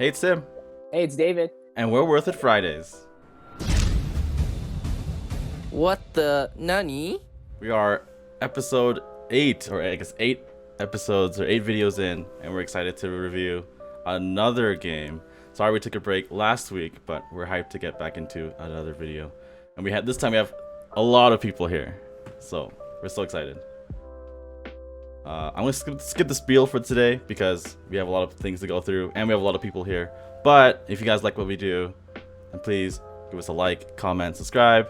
Hey, it's Tim, Hey, it's David. and we're Worth It Fridays. What the nani? We are episode 8, or I guess 8 episodes or 8 videos in, and we're excited to review another game. Sorry we took a break last week, but we're hyped to get back into another video. And this time we have a lot of people here, so we're so excited. I'm gonna skip the spiel for today because we have a lot of things to go through and we have a lot of people here. But if you guys like what we do, then please give us a like, comment, subscribe,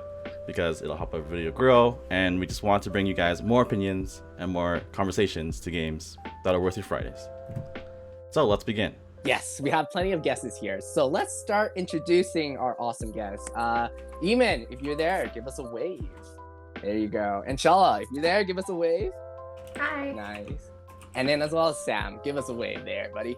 because it'll help our video grow. And we just want to bring you guys more opinions and more conversations to games that are worth your Fridays. So let's begin. Yes, we have plenty of guesses here. So let's start introducing our awesome guests. Eamon, if you're there, give us a wave. There you go. And Shala, if you're there, give us a wave. Hi. Nice. And then as well as Sam, give us a wave there, buddy.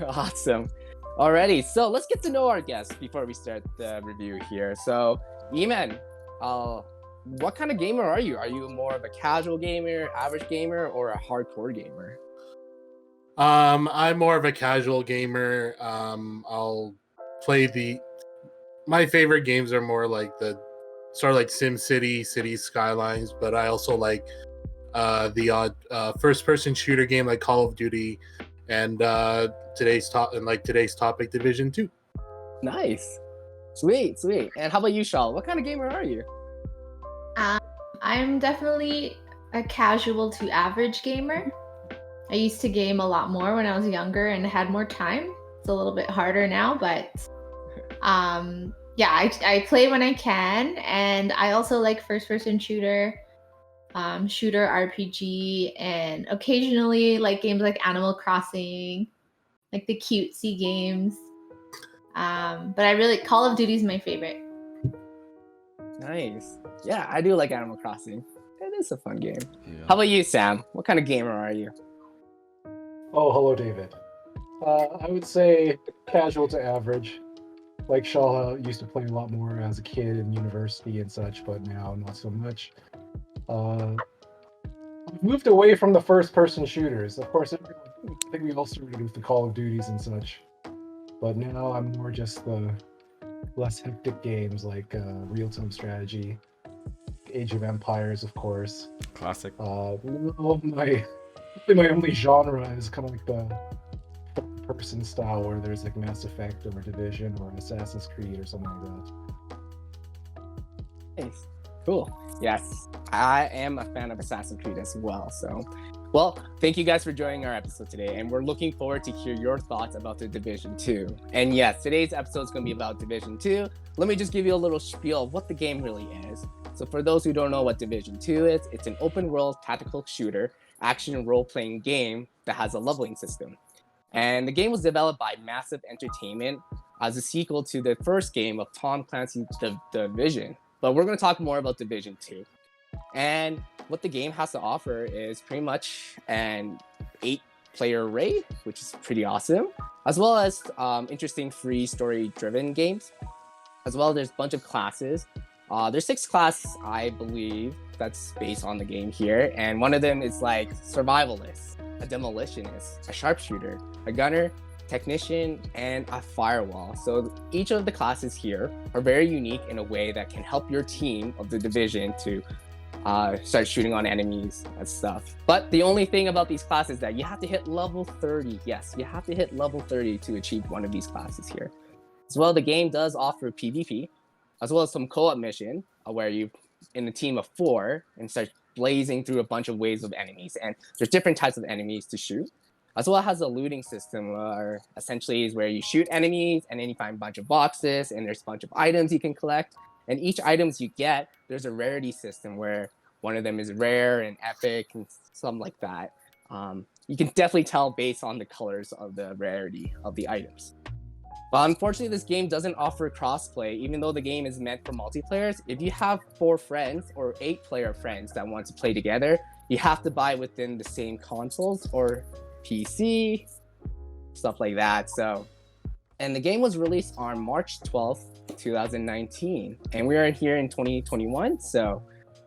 Awesome. Alrighty, so let's get to know our guests before we start the review here. So, Eamon, what kind of gamer are you? Are you more of a casual gamer, average gamer, or a hardcore gamer? I'm more of a casual gamer. I'll play my favorite games are more like the sort of like SimCity, City Skylines, but I also like the odd first-person shooter game like Call of Duty, and today's topic, Division 2. Nice, sweet. And how about you, Shal? What kind of gamer are you? I'm definitely a casual to average gamer. I used to game a lot more when I was younger and had more time. It's a little bit harder now, but yeah, I play when I can, and I also like first-person shooter RPG, and occasionally like games like Animal Crossing, like the cutesy games. But I really Call of Duty is my favorite. Nice. Yeah, I do like Animal Crossing. It is a fun game. Yeah. How about you, Sam? What kind of gamer are you? Oh, hello, David. I would say casual to average. Like Shala used to play a lot more as a kid in university and such, but now not so much. I've moved away from the first-person shooters. Of course, I think we all started with the Call of Duties and such. But now I'm more just the less hectic games like real-time strategy, Age of Empires, of course. Classic. No, my only genre is kind of like the person style where there's like Mass Effect or Division or Assassin's Creed or something like that. Nice. Cool. Yes, I am a fan of Assassin's Creed as well. So, well, thank you guys for joining our episode today, and we're looking forward to hear your thoughts about the Division 2. And yes, today's episode is going to be about Division 2. Let me just give you a little spiel of what the game really is. So for those who don't know what Division 2 is, it's an open world tactical shooter, action and role-playing game that has a leveling system. And the game was developed by Massive Entertainment as a sequel to the first game of Tom Clancy's Division. But we're going to talk more about Division 2. And what the game has to offer is pretty much an 8-player raid, which is pretty awesome, as well as interesting free story-driven games. As well, there's a bunch of classes. There's 6 classes, I believe, that's based on the game here. And one of them is like survivalist, a demolitionist, a sharpshooter, a gunner, technician, and a firewall. So each of the classes here are very unique in a way that can help your team of the Division to start shooting on enemies and stuff. But the only thing about these classes is that you have to hit level 30. Yes, you have to hit level 30 to achieve one of these classes here. As well, the game does offer PvP, as well as some co-op mission where you in a team of 4 and start blazing through a bunch of waves of enemies. And there's different types of enemies to shoot. As well, it has a looting system where essentially is where you shoot enemies and then you find a bunch of boxes and there's a bunch of items you can collect. And each items you get, there's a rarity system where one of them is rare and epic and something like that. You can definitely tell based on the colors of the rarity of the items. But unfortunately, this game doesn't offer crossplay, even though the game is meant for multiplayers. If you have 4 friends or 8-player friends that want to play together, you have to buy within the same consoles or PC, stuff like that. So, and the game was released on March 12th, 2019, and we are here in 2021. So,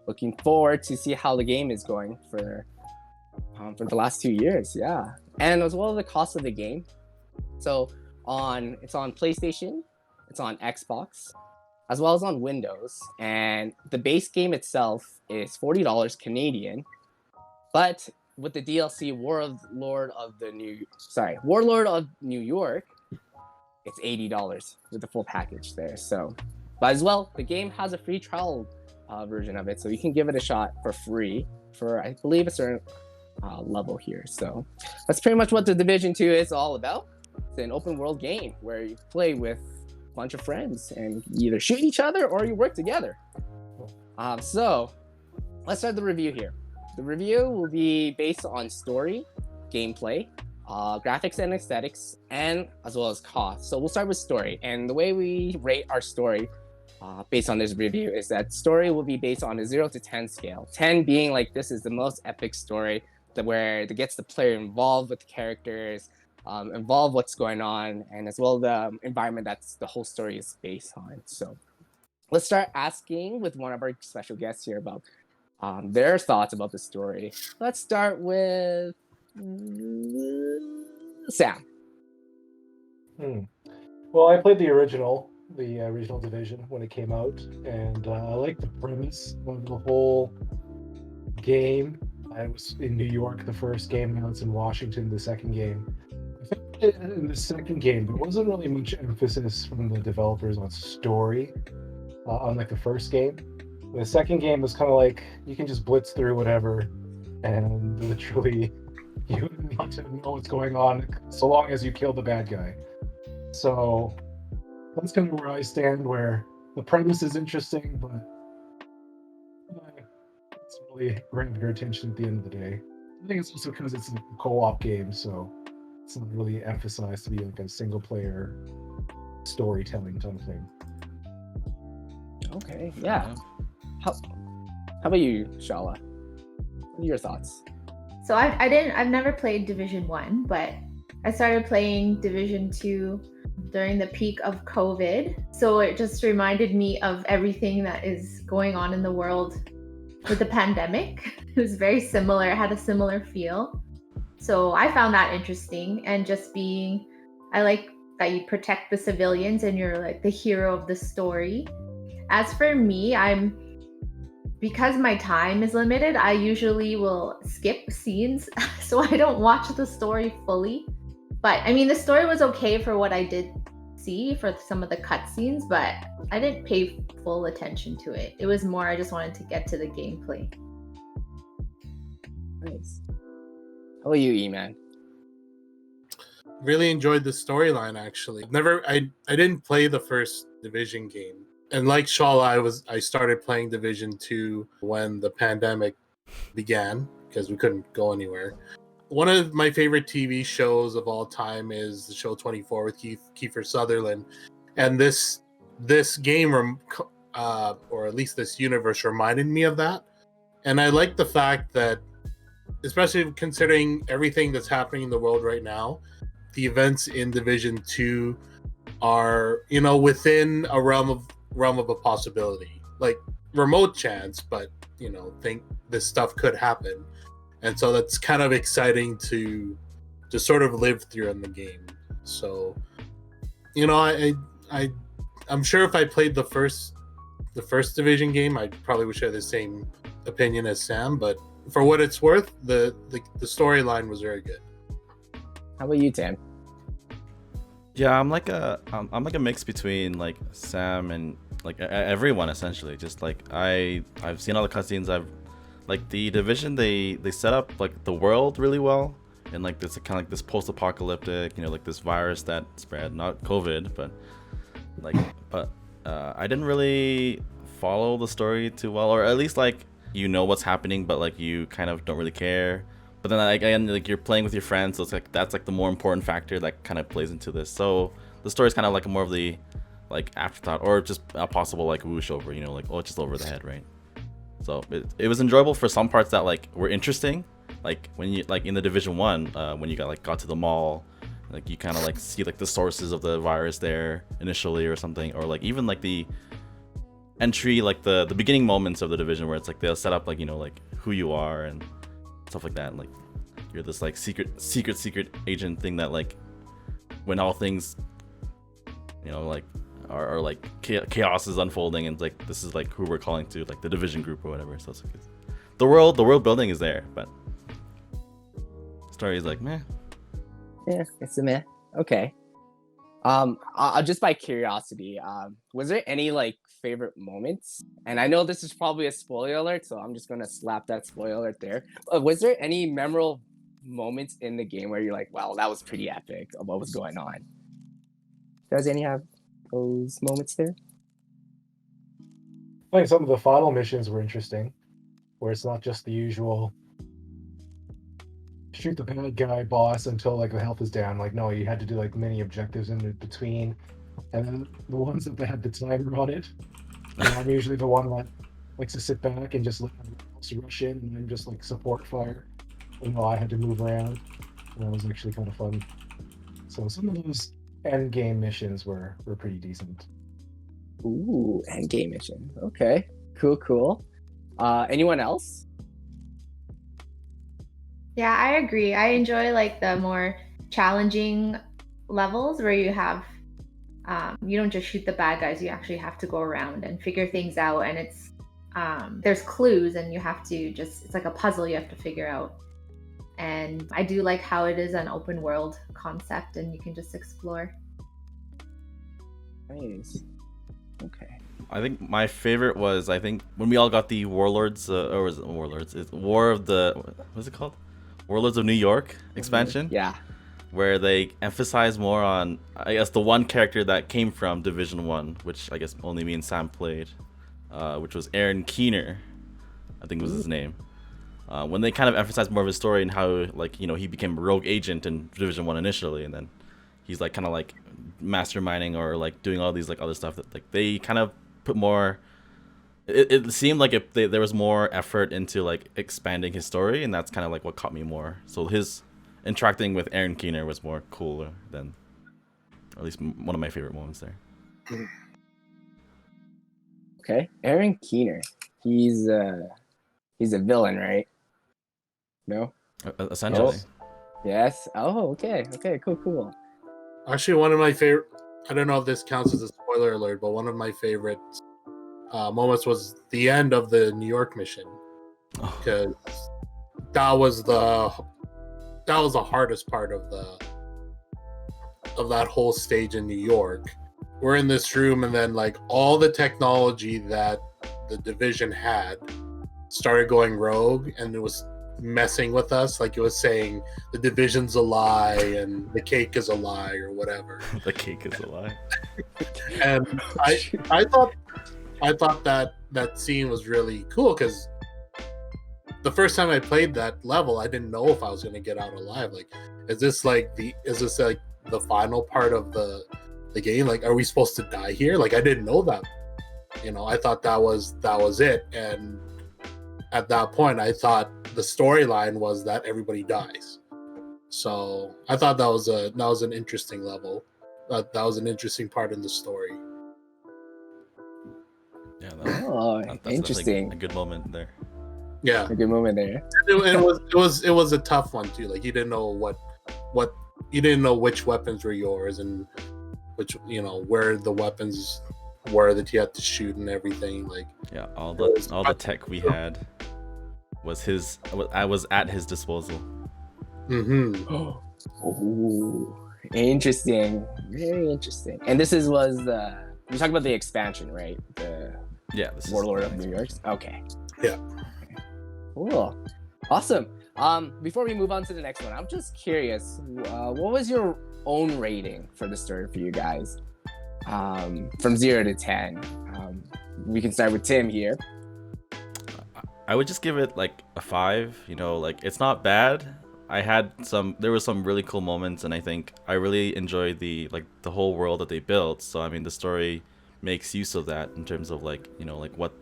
looking forward to see how the game is going for the last 2 years. Yeah. and as well as the cost of the game. So it's on PlayStation, it's on Xbox, as well as on Windows, and the base game itself is $40 Canadian, but with the DLC Warlord of New York, it's $80 with the full package there. So, but as well, the game has a free trial version of it, so you can give it a shot for free for, I believe, a certain level here. So that's pretty much what the Division 2 is all about. It's an open world game where you play with a bunch of friends and you either shoot each other or you work together. So let's start the review here. The review will be based on story, gameplay, graphics and aesthetics, and as well as cost. So we'll start with story. And the way we rate our story based on this review is that story will be based on a 0 to 10 scale. 10 being like this is the most epic story where it gets the player involved with the characters, involved what's going on, and as well the environment that's the whole story is based on. So let's start asking with one of our special guests here about their thoughts about the story. Let's start with Sam. Well, I played the original Division when it came out, and I like the premise of the whole game. I was in New York the first game, now it's in Washington the second game. I think in the second game there wasn't really much emphasis from the developers on story, unlike the first game. The second game was kind of like you can just blitz through whatever, and literally you need to know what's going on so long as you kill the bad guy. So that's kind of where I stand, where the premise is interesting, but it's really grabbed your attention at the end of the day. I think it's also because it's a co-op game, so it's not really emphasized to be like a single-player storytelling type of thing. Okay, yeah. How about you, Shala? What are your thoughts? So I've never played Division 1, but I started playing Division 2 during the peak of COVID. So it just reminded me of everything that is going on in the world with the pandemic. It was very similar. It had a similar feel. So I found that interesting, and just I like that you protect the civilians and you're like the hero of the story. As for me, because my time is limited, I usually will skip scenes, so I don't watch the story fully. But I mean, the story was okay for what I did see for some of the cutscenes, but I didn't pay full attention to it. It was more I just wanted to get to the gameplay. Nice. How about you, E-Man? Really enjoyed the storyline, actually. I didn't play the first Division game. And like Shala, I started playing Division 2 when the pandemic began because we couldn't go anywhere. One of my favorite TV shows of all time is the show 24 with Kiefer Sutherland. And this game, or at least this universe, reminded me of that. And I like the fact that, especially considering everything that's happening in the world right now, the events in Division 2 are, within a realm of a possibility. Like, remote chance, but, think this stuff could happen. And so that's kind of exciting to sort of live through in the game. So, I'm sure if I played the first Division game, I probably would share the same opinion as Sam. But for what it's worth, the storyline was very good. How about you, Tam? Yeah, I'm like a mix between like Sam and like everyone essentially. Just like I've seen all the cutscenes. Like the Division, they set up like the world really well, and like this kind of like this post-apocalyptic, like this virus that spread, not COVID, but I didn't really follow the story too well, or at least like what's happening, but like you kind of don't really care. But then again, like you're playing with your friends, so it's like that's like the more important factor that kind of plays into this. So the story is kind of like more of the like afterthought, or just a possible like whoosh over, like it's just over the head, right? So it was enjoyable for some parts that like were interesting, like when you like in the Division 1 when you got to the mall, like you kind of like see like the sources of the virus there initially or something, or like even like the entry, like the beginning moments of the Division where it's like they'll set up like like who you are and stuff like that. Like you're this like secret agent thing that like when all things, you know, like are like chaos is unfolding, and like this is like who we're calling to, like the Division group or whatever. So it's like, the world building is there, but the story is like meh. Yeah, it's a meh. Okay. Just by curiosity, was there any like favorite moments? And I know this is probably a spoiler alert, so I'm just gonna slap that spoiler alert there. Was there any memorable moments in the game where you're like, wow, that was pretty epic of what was going on? Does any have those moments there? I think some of the final missions were interesting, where it's not just the usual shoot the bad guy boss until like the health is down. Like, no, you had to do like many objectives in between, and then the ones that had the timer on it, I'm usually the one that likes to sit back and just let everyone else rush in and then just like support fire. You know, I had to move around, and that was actually kind of fun. So some of those end game missions were pretty decent. Ooh, end game mission. Okay, cool. Anyone else? Yeah, I agree. I enjoy like the more challenging levels where you have you don't just shoot the bad guys, you actually have to go around and figure things out, and it's there's clues and you have to just, it's like a puzzle you have to figure out. And I do like how it is an open world concept and you can just explore. Nice. Okay. I think my favorite was, I think, when we all got the Warlords, or was it Warlords? It's War of the, what's it called? Warlords of New York expansion. Yeah. Where they emphasize more on, I guess, the one character that came from Division 1, which I guess only me and Sam played, which was Aaron Keener, I think was his name. When they kind of emphasize more of his story and how, like, you know, he became a rogue agent in Division 1 initially, and then he's like kind of like masterminding or like doing all these like other stuff that like they kind of put more, it seemed like there was more effort into like expanding his story, and that's kind of like what caught me more. So his interacting with Aaron Keener was more cooler than, or at least one of my favorite moments there. Okay, Aaron Keener. He's a villain, right? No? Essentially. Yes. Oh, okay. Cool. Actually, one of my favorite, I don't know if this counts as a spoiler alert, but one of my favorite moments was the end of the New York mission, because that was the hardest part of that whole stage in New York. We're in this room, and then like all the technology that the Division had started going rogue, and it was messing with us. Like, it was saying the Division's a lie and the cake is a lie or whatever. The cake is a lie. And I thought that scene was really cool, because the first time I played that level, I didn't know if I was going to get out alive. Like, is this like the final part of the game? Like, are we supposed to die here? Like, I didn't know that. You know, I thought that was it. And at that point, I thought the storyline was that everybody dies. So I thought that was an interesting level. That was an interesting part in the story. Yeah. That's Interesting. A good moment there. Yeah, A good moment there. it was a tough one too. Like, you didn't know which weapons were yours, and which, you know, where the weapons were that you had to shoot and everything. Like, yeah, all the tech we had was at his disposal. Mm-hmm. Ooh, interesting. Very interesting. And this was you're talking about the expansion, right? Yeah, this Warlord is of New York. Okay. Yeah. Cool. Awesome. Before we move on to the next one, I'm just curious, what was your own rating for the story for you guys? From 0 to 10. We can start with Tim here. I would just give it like a 5. You know, like, it's not bad. There were some really cool moments, and I think I really enjoyed the whole world that they built. So I mean, the story makes use of that in terms of, like, you know, like what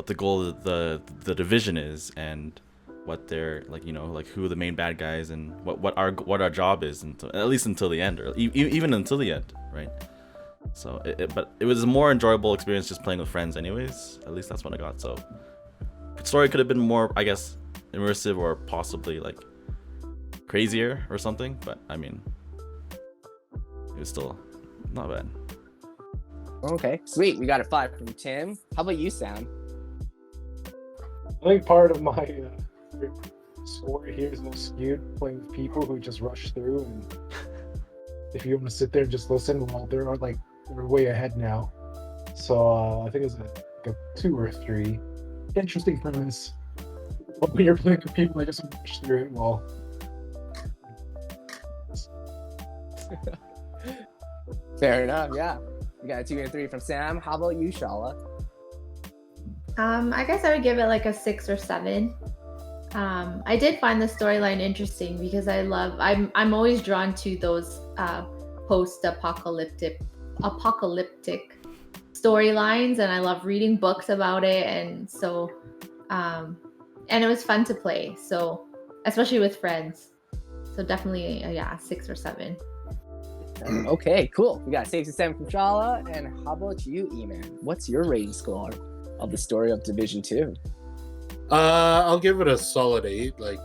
the goal of the Division is, and what they're like, you know, like who the main bad guys, and what our job is, at least until the end, or even until the end, right? So but it was a more enjoyable experience just playing with friends anyways. At least that's what I got. So the story could have been more, I guess, immersive, or possibly like crazier or something, but I mean, it was still not bad. Okay, sweet. We got a 5 from Tim. How about you, Sam? I think part of my score here is a little skewed, playing with people who just rush through, and if you want to sit there and just listen, well, they're way ahead now. So I think it's like a 2 or 3. Interesting premise. But when you're playing with people, they just rush through it. Well, Fair enough, yeah. We got a 2 and 3 from Sam. How about you, Shala? I guess I would give it like a 6 or 7. I did find the storyline interesting because I'm always drawn to those post-apocalyptic storylines, and I love reading books about it, and so and it was fun to play, so especially with friends. So definitely 6 or 7. Okay, cool. We got 6 and 7 from Shala. And how about you, E-Man? What's your rating score of the story of Division 2? I'll give it a solid 8. Like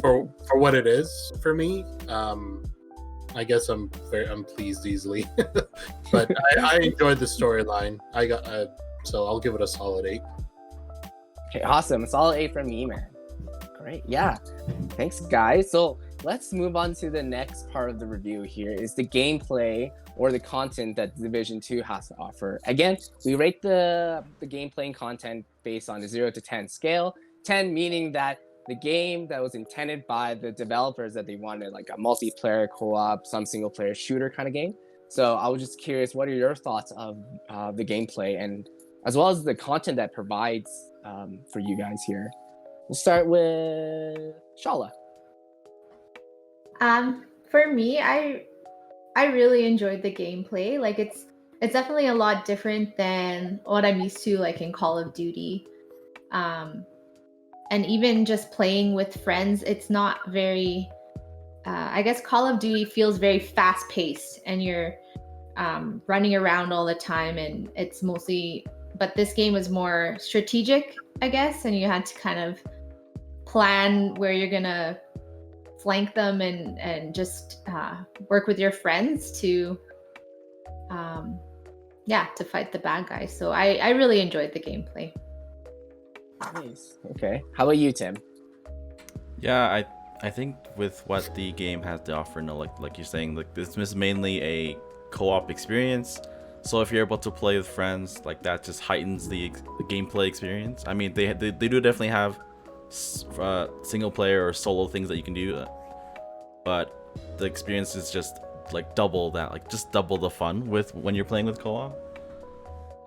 for what it is for me. I guess I'm pleased easily, but I enjoyed the storyline. So I'll give it a solid 8. Okay, awesome. A solid 8 from me, man. Great. Yeah. Thanks, guys. So let's move on to the next part of the review here is the gameplay or the content that Division 2 has to offer. Again, we rate the gameplay and content based on the 0 to 10 scale. 10 meaning that the game that was intended by the developers that they wanted like a multiplayer co-op, some single player shooter kind of game. So I was just curious, what are your thoughts of the gameplay and as well as the content that provides for you guys here? We'll start with Shala. For me, I really enjoyed the gameplay. Like it's definitely a lot different than what I'm used to like in Call of Duty. And even just playing with friends, it's not very I guess Call of Duty feels very fast paced and you're running around all the time, and it's mostly, but this game was more strategic, I guess, and you had to kind of plan where you're gonna flank them and just work with your friends to fight the bad guys. So I really enjoyed the gameplay. Nice. Okay. How about you, Tim? Yeah, I think with what the game has to offer, like you're saying, like this is mainly a co-op experience. So if you're able to play with friends, like that just heightens the gameplay experience. I mean, they do definitely have single player or solo things that you can do, but the experience is just like double that, like just double the fun with when you're playing with co-op.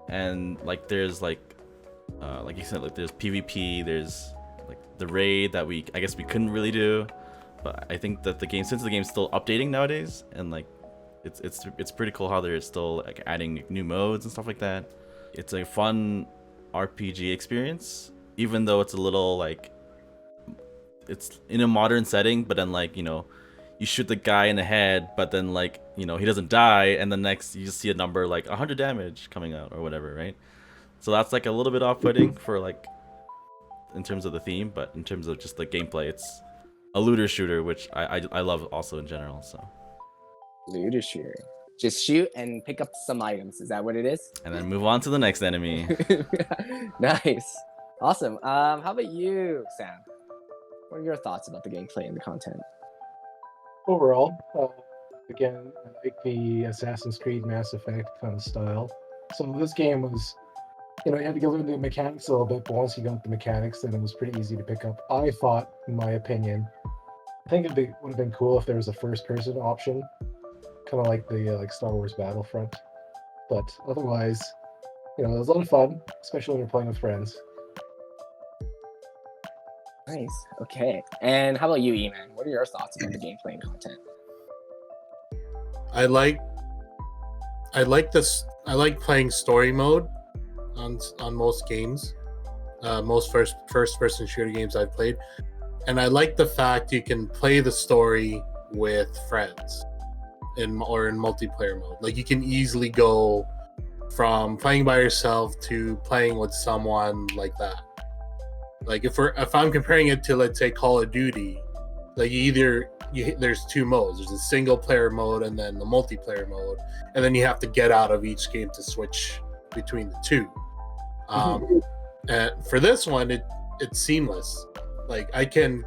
And like there's like you said, like there's PvP, there's like the raid that I guess we couldn't really do, but I think that since the game's still updating nowadays, and like it's pretty cool how they're still like adding new modes and stuff like that. It's a fun RPG experience, even though it's a little like it's in a modern setting, but then like, you know, you shoot the guy in the head, but then like, you know, he doesn't die, and then next you just see a number like 100 damage coming out or whatever, right? So that's like a little bit off-putting for like in terms of the theme, but in terms of just the gameplay, it's a looter shooter, which I love also in general. So Looter shooter. Just shoot and pick up some items. Is that what it is? and then move on to the next enemy. Nice. Awesome. How about you, Sam? What are your thoughts about the gameplay and the content? overall, again, I like the Assassin's Creed Mass Effect kind of style. So this game was, you had to go into the mechanics a little bit, but once you got the mechanics, then it was pretty easy to pick up. I thought, in my opinion, I think it would have been cool if there was a first-person option, kind of like the like Star Wars Battlefront. But otherwise, it was a lot of fun, especially when you're playing with friends. Nice. Okay. And how about you, Eman? What are your thoughts about the gameplay and content? I like this. I like playing story mode on most games, most first person shooter games I've played, and I like the fact you can play the story with friends in multiplayer mode. Like you can easily go from playing by yourself to playing with someone like that. Like if I'm comparing it to, let's say, Call of Duty, Like there's two modes. There's a single player mode and then the multiplayer mode, and then you have to get out of each game to switch between the two. And for this one, it's seamless. Like I can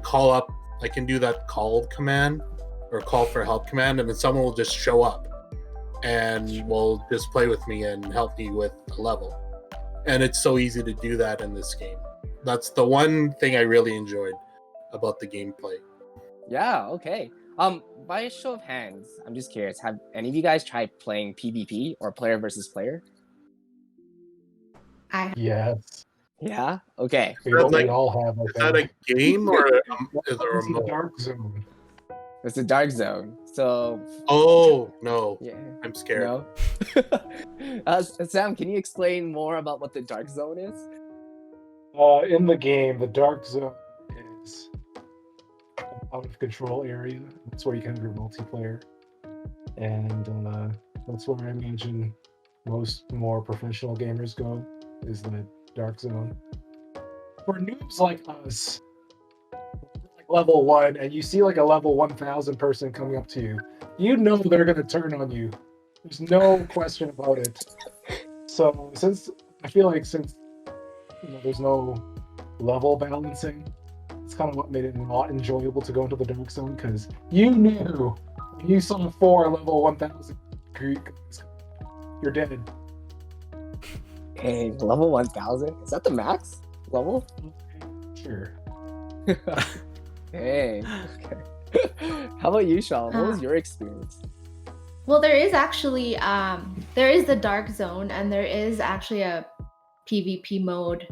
call up, I can do that call command or call for help command, and then someone will just show up and will just play with me and help me with a level. And it's so easy to do that in this game. That's the one thing I really enjoyed about the gameplay. Yeah, okay. By a show of hands, I'm just curious, have any of you guys tried playing PvP or player versus player? Yes. Yeah? Okay. We Like, all have. I Is that think. a game or is there a It's the mode? Dark Zone. It's the Dark Zone. So, Oh no, yeah. I'm scared. No? Sam, can you explain more about what the Dark Zone is? In the game, the Dark Zone is an out of control area. That's where you can have your multiplayer, and that's where I imagine most more professional gamers go. Is the Dark Zone. For noobs like us, like level 1, and you see like a level 1000 person coming up to you, you know they're gonna turn on you. There's no question about it. So since there's no level balancing, it's kind of what made it not enjoyable to go into the Dark Zone, because you knew when you saw 4 level 1000, you're dead. Hey, level 1000? Is that the max level? Sure. Hey. Okay. How about you, Sean? What was your experience? Well, there is actually there is the Dark Zone, and there is actually a PvP mode.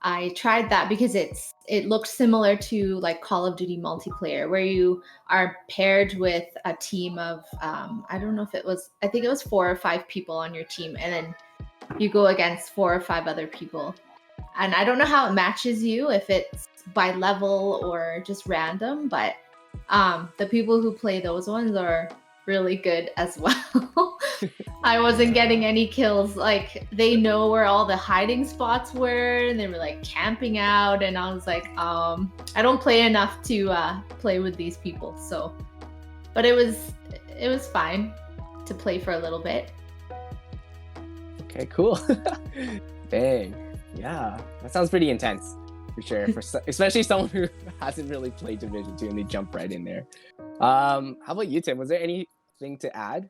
I tried that because it looks similar to like Call of Duty multiplayer, where you are paired with a team of I don't know if I think it was 4 or 5 people on your team, and then you go against 4 or 5 other people. And I don't know how it matches you, if it's by level or just random, but the people who play those ones are really good as well. I wasn't getting any kills. Like, they know where all the hiding spots were, and they were like camping out, and I was like, I don't play enough to play with these people. So, but it was fine to play for a little bit. Okay, cool. Dang. Yeah, that sounds pretty intense for sure. Especially someone who hasn't really played Division 2 and they jump right in there. How about you, Tim? Was there anything to add?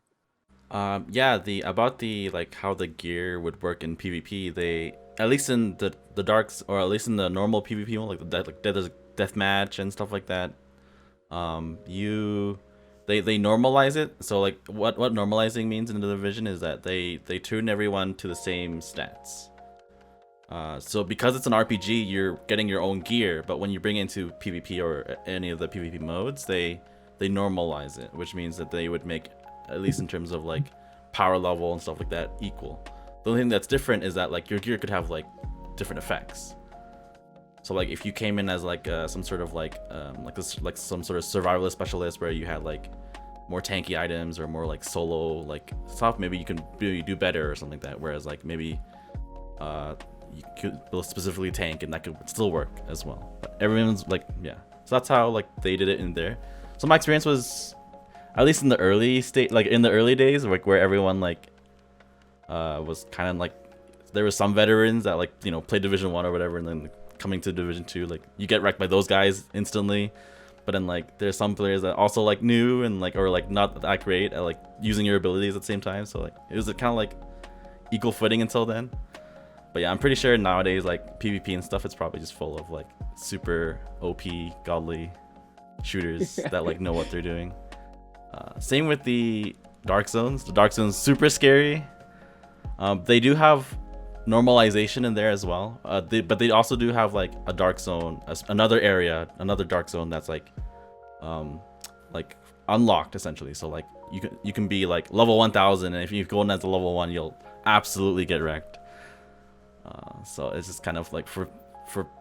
Yeah, about the like how the gear would work in PvP, they at least in the darks, or at least in the normal PvP one, like the deathmatch and stuff like that, they normalize it. So like what normalizing means in the Division is that they tune everyone to the same stats. So because it's an RPG, you're getting your own gear, but when you bring it into PvP or any of the PvP modes, they normalize it, which means that they would make, at least in terms of like power level and stuff like that, equal. The only thing that's different is that like your gear could have like different effects. So like if you came in as like some sort of like some sort of survivalist specialist where you had like more tanky items or more like solo like stuff, maybe you can do better or something like that. Whereas like maybe you could specifically tank, and that could still work as well. But everyone's like, yeah. So that's how like they did it in there. So my experience was, at least in the early state, like in the early days, like where everyone like was kind of like, there were some veterans that like, you know, played Division 1 or whatever, and then coming to Division 2, like you get wrecked by those guys instantly. But then like there's some players that also like new and like, or like not that great at like using your abilities at the same time. So like it was kind of like equal footing until then. But yeah, I'm pretty sure nowadays like PvP and stuff, it's probably just full of like super OP godly shooters that like know what they're doing. Same with the Dark Zones. The Dark Zones super scary. They do have normalization in there as well, but they also do have like a Dark Zone, another Dark Zone that's like unlocked essentially. So like you can be like level 1000, and if you go in as a level 1, you'll absolutely get wrecked. So it's just kind of like for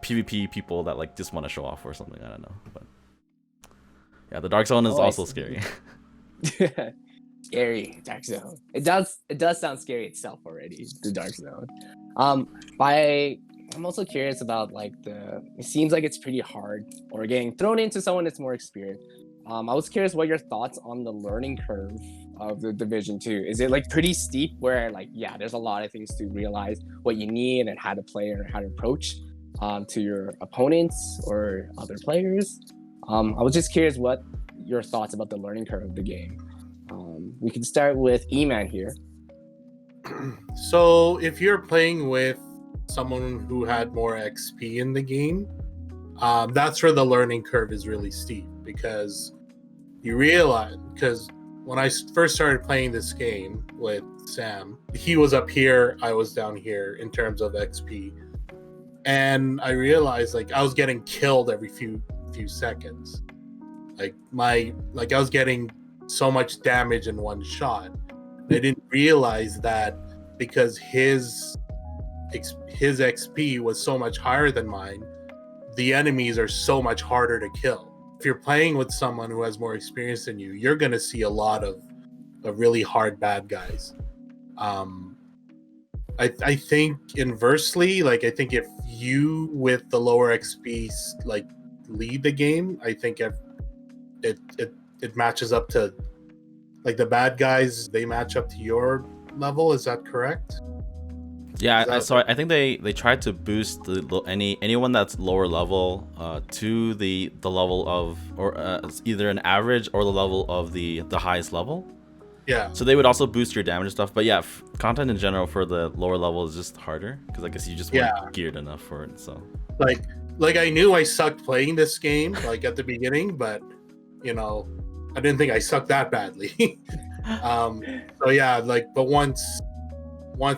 PvP people that like just want to show off or something. I don't know, but yeah, the Dark Zone is also scary. Scary Dark Zone. It does sound scary itself already. The Dark Zone. By I'm also curious about it seems like it's pretty hard or getting thrown into someone that's more experienced. I was curious what your thoughts on the learning curve of the Division 2. Is it pretty steep where there's a lot of things to realize what you need and how to play or how to approach to your opponents or other players? I was just curious what your thoughts about the learning curve of the game. We can start with E-Man here. So if you're playing with someone who had more XP in the game, that's where the learning curve is really steep, because you realize, because when I first started playing this game with Sam, he was up here, I was down here in terms of XP, and I realized I was getting killed every few seconds. I was getting so much damage in one shot. I didn't realize that because his XP was so much higher than mine, the enemies are so much harder to kill. If you're playing with someone who has more experience than you, you're going to see a lot of really hard bad guys. I think inversely, I think if you with the lower XP lead the game, I think it matches up to the bad guys. They match up to your level. Is that correct? Yeah, I think they tried to boost anyone that's lower level to the level of either an average or the level of the highest level. Yeah. So they would also boost your damage and stuff. But yeah, content in general for the lower level is just harder because I guess you just weren't geared enough for it. So I knew I sucked playing this game at the beginning, but I didn't think I sucked that badly. So yeah, but once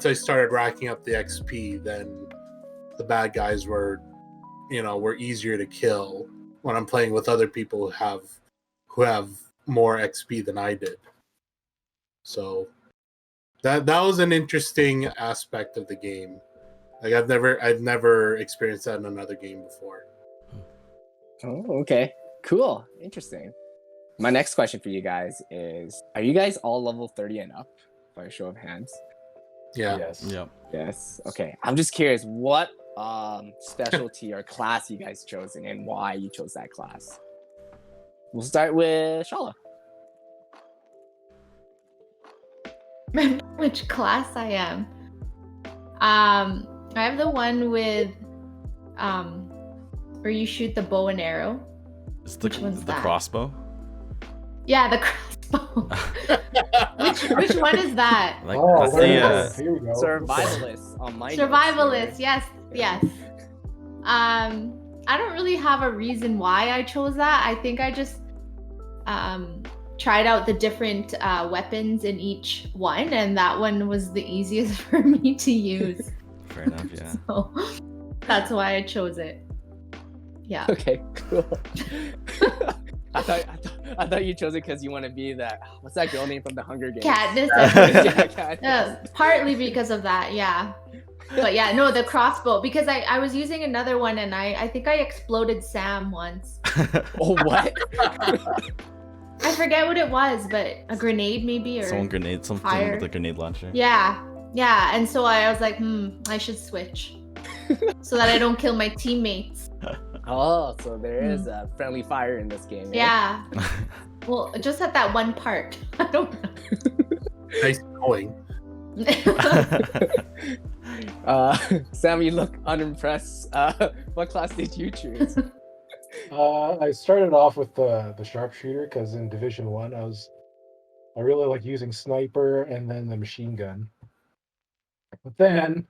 I started racking up the XP, then the bad guys were easier to kill when I'm playing with other people who have more XP than I did. So that was an interesting aspect of the game. I've never experienced that in another game before. Oh, okay. Cool. Interesting. My next question for you guys is, are you guys all level 30 and up by a show of hands? Yeah. Yes. yeah. Yes. Okay. I'm just curious what specialty or class you guys chosen and why you chose that class. We'll start with Shala. Which class I am? I have the one with where you shoot the bow and arrow. It's the that? crossbow. Yeah, the crossbow. which one is that? That's the here we go. Survivalist on my Survivalist, yes. I don't really have a reason why I chose that. I think I just tried out the different weapons in each one, and that one was the easiest for me to use. Fair enough, yeah. So that's why I chose it. Yeah. Okay, cool. I thought you chose it because you want to be that. What's that girl name from the Hunger Games? Katniss. Katniss. Partly because of that, yeah. But yeah, no, the crossbow, because I was using another one and I think I exploded Sam once. Oh, what? I forget what it was, but a grenade maybe, or something fire. with a grenade launcher. Yeah, and so I was like, I should switch so that I don't kill my teammates. Oh, so there is a friendly fire in this game. Yeah. Well, just at that one part. I don't know. Nice going. Sam, you look unimpressed. What class did you choose? I started off with the sharpshooter because in Division 1 I really like using sniper and then the machine gun. But then,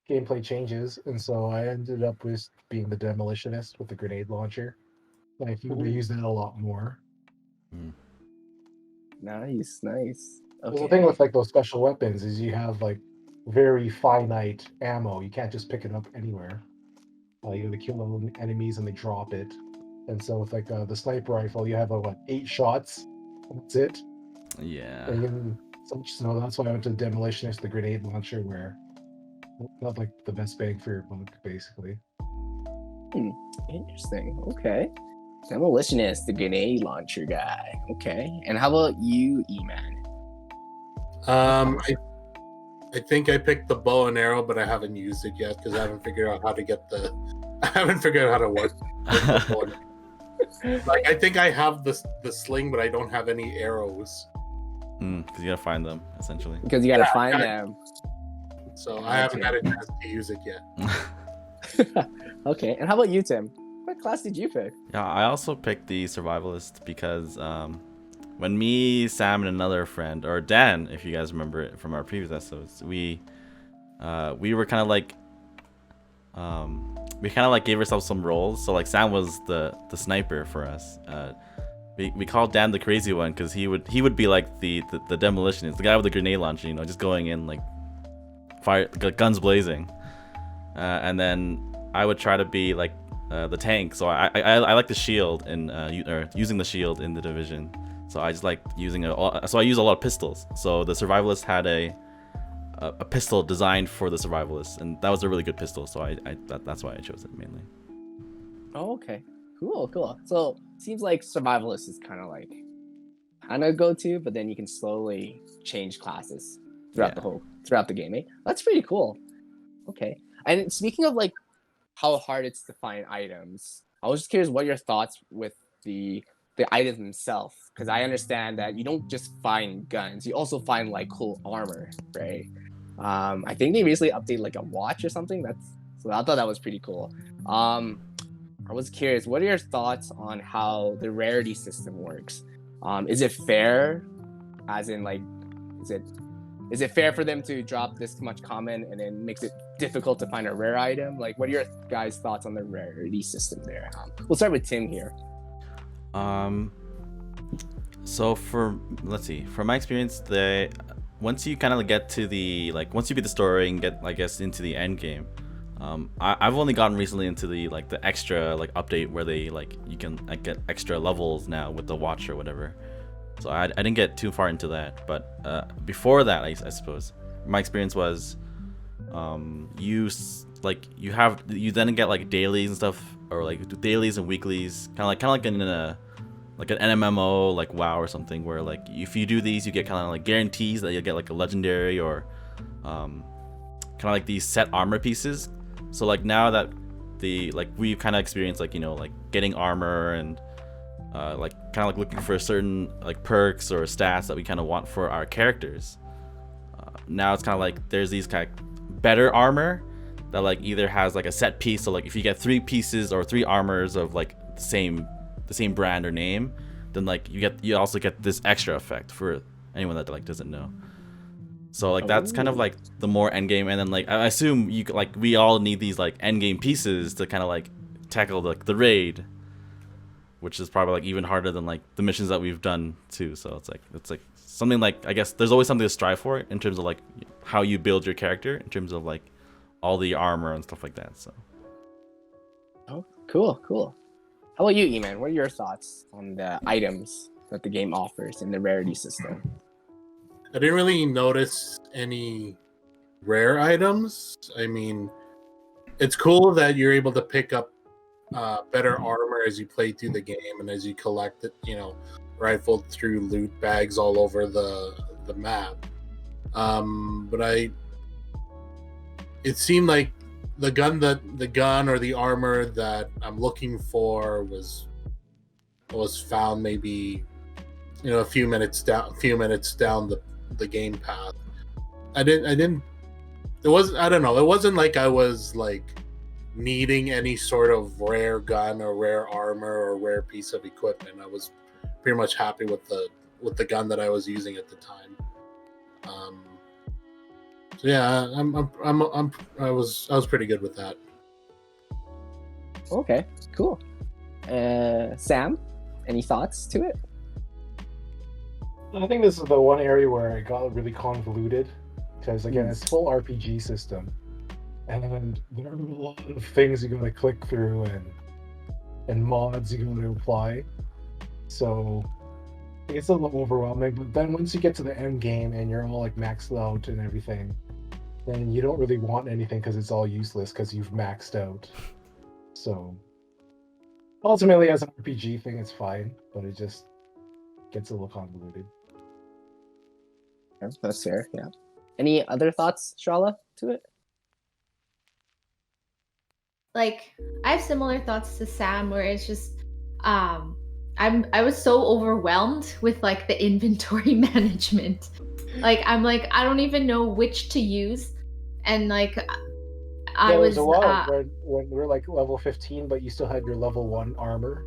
gameplay changes, and so I ended up with being the demolitionist with the grenade launcher. I think I use that a lot more. Nice. Okay. Well, the thing with those special weapons is you have very finite ammo. You can't just pick it up anywhere. You gotta kill enemies and they drop it. And so with the sniper rifle, you have 8 shots. That's it. Yeah. So that's why I went to the demolitionist, the grenade launcher, where not the best bang for your buck, basically. Interesting. Okay. Demolitionist, the grenade launcher guy. Okay. And how about you, E-Man? I I think I picked the bow and arrow, but I haven't used it yet because I haven't figured out how to get the. I haven't figured out how to work the bow and arrow. Like, I think I have the sling, but I don't have any arrows. Because you gotta find them, essentially. Because you gotta find them. So I haven't had a chance to use it yet. Okay, and how about you, Tim? What class did you pick? Yeah, I also picked the survivalist because when me, Sam, and another friend, or Dan, if you guys remember it from our previous episodes, we were kind of like gave ourselves some roles. So like Sam was the sniper for us. We called Dan the crazy one because he would be like the demolitionist, the guy with the grenade launcher, just going in like fire, guns blazing, and then I would try to be like the tank. So I like the shield and using the shield in the division. So I just like using so I use a lot of pistols. So the survivalist had a pistol designed for the survivalist, and that was a really good pistol. So that's why I chose it mainly. Oh, okay. Cool. So seems like survivalist is kind of go-to, but then you can slowly change classes throughout the game. Eh? That's pretty cool. Okay. And speaking of like how hard it's to find items, I was just curious what your thoughts with the items themselves, because I understand that you don't just find guns, you also find like cool armor, right? I think they recently updated like a watch or something. So I thought that was pretty cool. I was curious, what are your thoughts on how the rarity system works? Is it fair? As in, like, is it fair for them to drop this much common and then makes it difficult to find a rare item? Like, what are your guys' thoughts on the rarity system there? We'll start with Tim here. So let's see, from my experience, once you kind of get to once you beat the story and get, I guess, into the end game, I've only gotten recently into the extra update where they you can get extra levels now with the watch or whatever. So I didn't get too far into that, but before that, I suppose my experience was you then get dailies and stuff, or dailies and weeklies, kind of like in an MMO like WoW or something, where if you do these, you get kind of guarantees that you'll get a legendary or kind of these set armor pieces. So now that we've kind of experienced getting armor and kind of looking for certain perks or stats that we kind of want for our characters. Now it's kind of there's these kind of better armor that either has a set piece. So if you get 3 pieces or 3 armors of the same brand or name, then you also get this extra effect for anyone that doesn't know. So that's kind of the more end game, and then I assume you we all need these end game pieces to kind of tackle the raid, which is probably even harder than the missions that we've done too. So it's something I guess there's always something to strive for in terms of how you build your character in terms of all the armor and stuff like that. So. Oh, cool. How about you, E-Man? What are your thoughts on the items that the game offers in the rarity system? I didn't really notice any rare items. I mean, it's cool that you're able to pick up better armor as you play through the game and as you collect it, rifled through loot bags all over the map. But it seemed like the gun or the armor that I'm looking for was found maybe a few minutes down the game path. I don't know, it wasn't like I was needing any sort of rare gun or rare armor or rare piece of equipment. I was pretty much happy with the gun that I was using at the time. So yeah, I was pretty good with that. Okay, cool. Sam, any thoughts to it? I think this is the one area where it got really convoluted, because again, it's full RPG system, and there are a lot of things you gotta click through and mods you gotta apply. So it's a little overwhelming. But then once you get to the end game and you're all maxed out and everything, then you don't really want anything because it's all useless because you've maxed out. So ultimately, as an RPG thing, it's fine, but it just gets a little convoluted. That's fair, yeah. Any other thoughts, Shala, to it? Like, I have similar thoughts to Sam, where it's just I was so overwhelmed with like the inventory management. Like, I'm like, I don't even know which to use. And like I There was was a while when we were like level 15, but you still had your level 1 armor.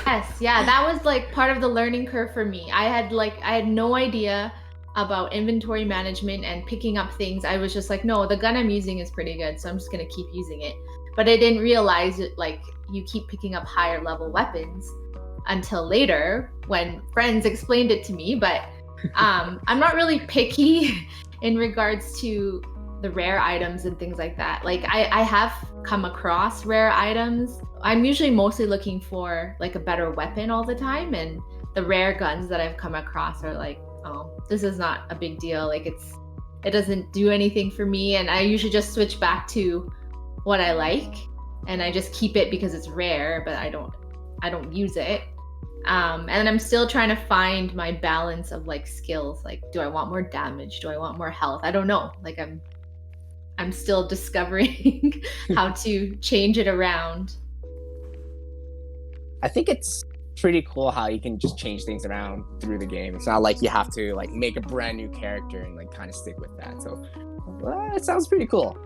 yes, yeah, that was like part of the learning curve for me. I had no idea about inventory management and picking up things. I was just like, no, the gun I'm using is pretty good, so I'm just gonna keep using it. But I didn't realize it, like, you keep picking up higher level weapons until later when friends explained it to me. But I'm not really picky in regards to the rare items and things like that. Like, I have come across rare items. I'm usually mostly looking for like a better weapon all the time, and the rare guns that I've come across are like, oh, this is not a big deal. Like, it doesn't do anything for me, and I usually just switch back to what I like, and I just keep it because it's rare, but I don't use it. And I'm still trying to find my balance of like skills. Like, do I want more damage? Do I want more health? I don't know. Like, I'm still discovering how to change it around. I think it's pretty cool how you can just change things around through the game. It's not like you have to like make a brand new character and like kind of stick with that. So it sounds pretty cool.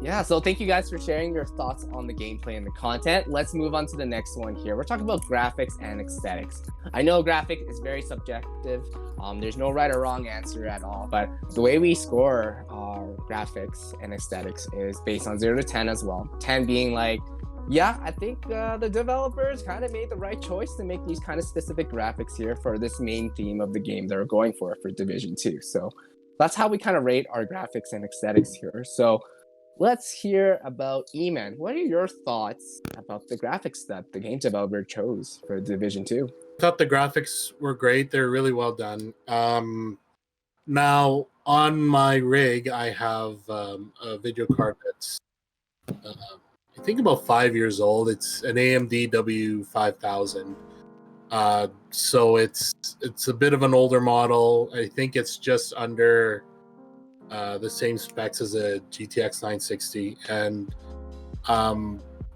Yeah, so thank you guys for sharing your thoughts on the gameplay and the content. Let's move on to the next one here. We're talking about graphics and aesthetics. I know graphic is very subjective. There's no right or wrong answer at all, but the way we score our graphics and aesthetics is based on 0 to 10 as well. 10 being like, yeah, I think the developers kind of made the right choice to make these kind of specific graphics here for this main theme of the game they're going for Division 2. So that's how we kind of rate our graphics and aesthetics here. So let's hear about Eman. What are your thoughts about the graphics that the game developer chose for Division 2? I thought the graphics were great. They're really well done. Now, on my rig, I have a video card that's, I think, about 5 years old. It's an AMD W5000. So it's a bit of an older model. I think it's just under the same specs as a GTX 960. And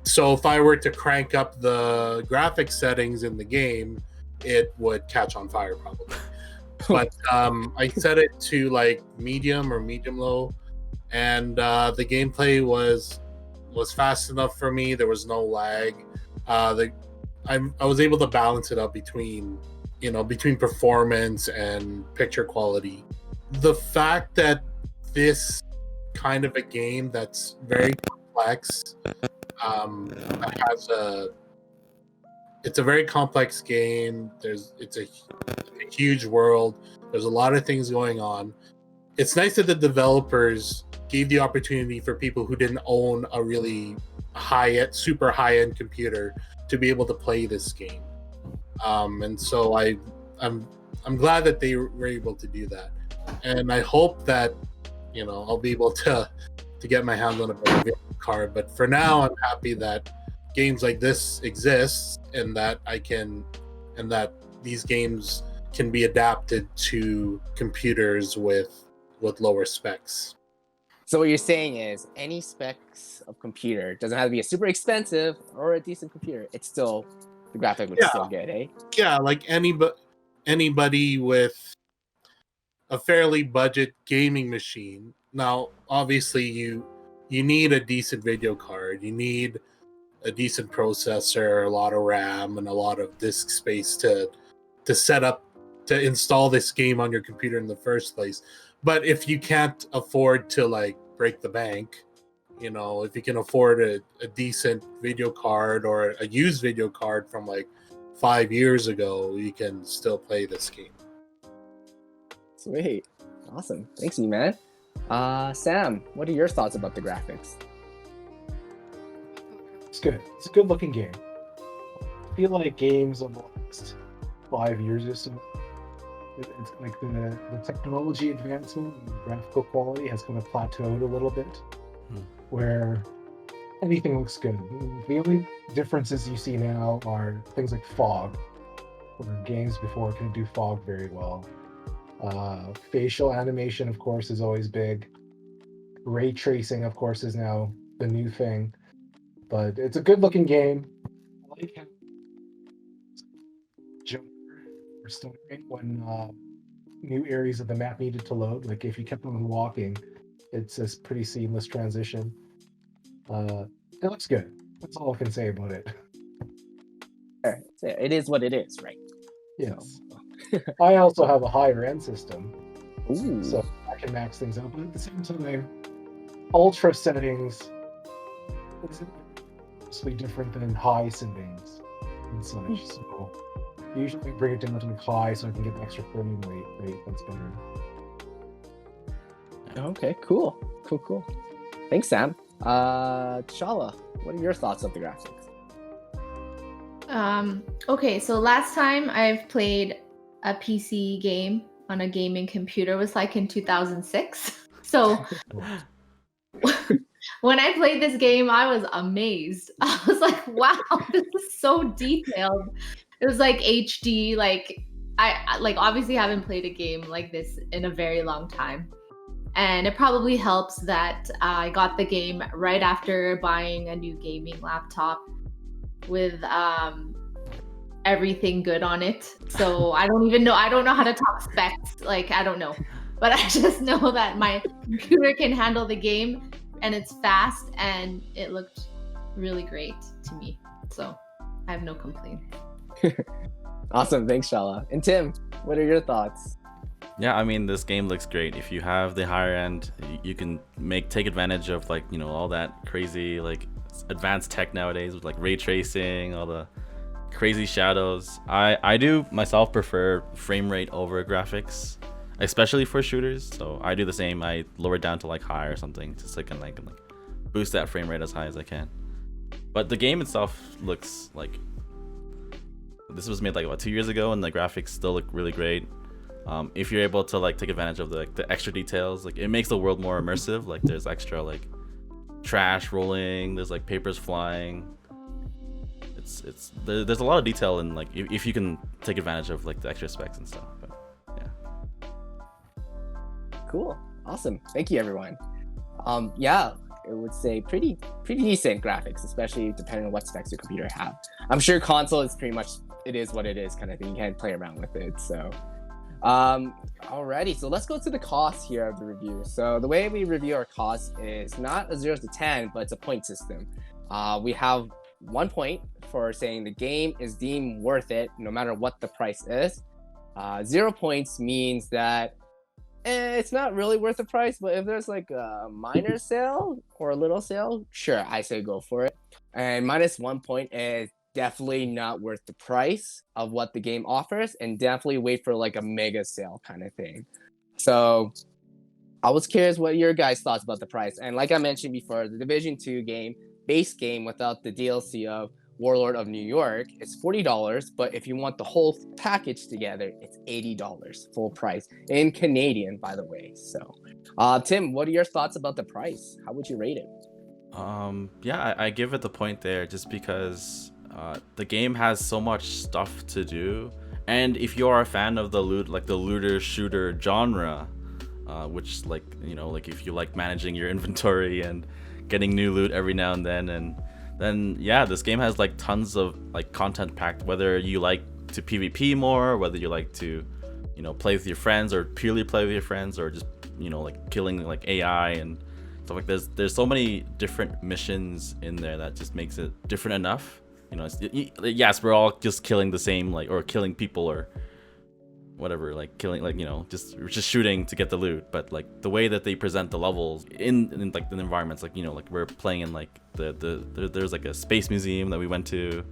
so if I were to crank up the graphics settings in the game, it would catch on fire probably. But I set it to like medium or medium low, and the gameplay was fast enough for me. There was no lag. I was able to balance it up between performance and picture quality. The fact that this kind of a game that's very complex, it's a very complex game. It's a huge world. There's a lot of things going on. It's nice that the developers gave the opportunity for people who didn't own a really super high-end computer to be able to play this game. And so I'm glad that they were able to do that. And I hope that I'll be able to get my hands on a better video card. But for now, I'm happy that games like this exist, and that these games can be adapted to computers with lower specs. So what you're saying is any specs of computer doesn't have to be a super expensive or a decent computer. It's still, the graphic looks still good, eh? Yeah, like anybody with a fairly budget gaming machine. Now, obviously, you need a decent video card. You need a decent processor, a lot of RAM, and a lot of disk space to set up, to install this game on your computer in the first place. But if you can't afford to like break the bank, if you can afford a decent video card or a used video card from like 5 years ago, you can still play this game. Sweet. Awesome. Thanks, man. Sam, what are your thoughts about the graphics? It's good. It's a good looking game. I feel like games of the last 5 years or so, it's like the technology advancement and the graphical quality has kind of plateaued a little bit, where anything looks good. The only differences you see now are things like fog, where games before couldn't do fog very well. Facial animation, of course, is always big. Ray tracing, of course, is now the new thing. But it's a good-looking game. I like how jump or stuttering when new areas of the map needed to load. Like if you kept on walking, it's a pretty seamless transition. It looks good. That's all I can say about it. It is what it is, right? Yes. I also have a higher end system, Ooh. so I can max things out. But at the same time, ultra settings is mostly different than high settings and such. So usually bring it down to like high so I can get the extra frame rate. That's better. Okay, cool. Thanks, Sam. Shala, what are your thoughts of the graphics? Okay, so last time I've played a PC game on a gaming computer was like in 2006. So when I played this game, I was amazed. I was like, wow, this is so detailed. It was like HD, like I like obviously haven't played a game like this in a very long time. And it probably helps that I got the game right after buying a new gaming laptop with everything good on it. So I don't know how to talk specs. Like, I don't know. But I just know that my computer can handle the game and it's fast and it looked really great to me. So I have no complaints. Awesome. Thanks, Shala. And Tim, what are your thoughts? Yeah, I mean, this game looks great. If you have the higher end, you can take advantage of like, you know, all that crazy like advanced tech nowadays with like ray tracing, all the crazy shadows. I do myself prefer frame rate over graphics, especially for shooters. So I do the same. I lower it down to like high or something, just so I can like boost that frame rate as high as I can. But the game itself looks like this was made like what 2 years ago, and the graphics still look really great. If you're able to like take advantage of the extra details, like it makes the world more immersive. Like there's extra like trash rolling, there's like papers flying. There's a lot of detail in like if you can take advantage of like the extra specs and stuff. But yeah. Cool. Awesome. Thank you, everyone. Yeah, I would say pretty decent graphics, especially depending on what specs your computer have. I'm sure console is pretty much it is what it is kind of thing. You can't play around with it. So alrighty, so let's go to the cost here of the review. So the way we review our costs is not a 0 to 10, but it's a point system. We have 1 point for saying the game is deemed worth it no matter what the price is. 0 points means that it's not really worth the price, but if there's like a minor sale or a little sale, sure, I say go for it. And -1 point is definitely not worth the price of what the game offers, and definitely wait for like a mega sale kind of thing. So I was curious what your guys' thoughts about the price. And like I mentioned before, the Division 2 game, base game without the DLC of Warlord of New York, it's $40, but if you want the whole package together, it's $80 full price in Canadian, by the way. So Tim, what are your thoughts about the price? How would you rate it? Yeah, I give it the point there just because the game has so much stuff to do, and if you are a fan of the looter shooter genre, which like, you know, like if you like managing your inventory and getting new loot every now and then yeah, this game has like tons of like content packed, whether you like to PvP more, whether you like to, you know, play with your friends or purely play with your friends, or just, you know, like killing like AI and stuff like there's so many different missions in there that just makes it different enough. You know, yes, we're all just killing the same, like, or killing people or whatever, like killing, like, you know, just shooting to get the loot. But like the way that they present the levels in like the environments, like, you know, like we're playing in like there's like a space museum that we went to.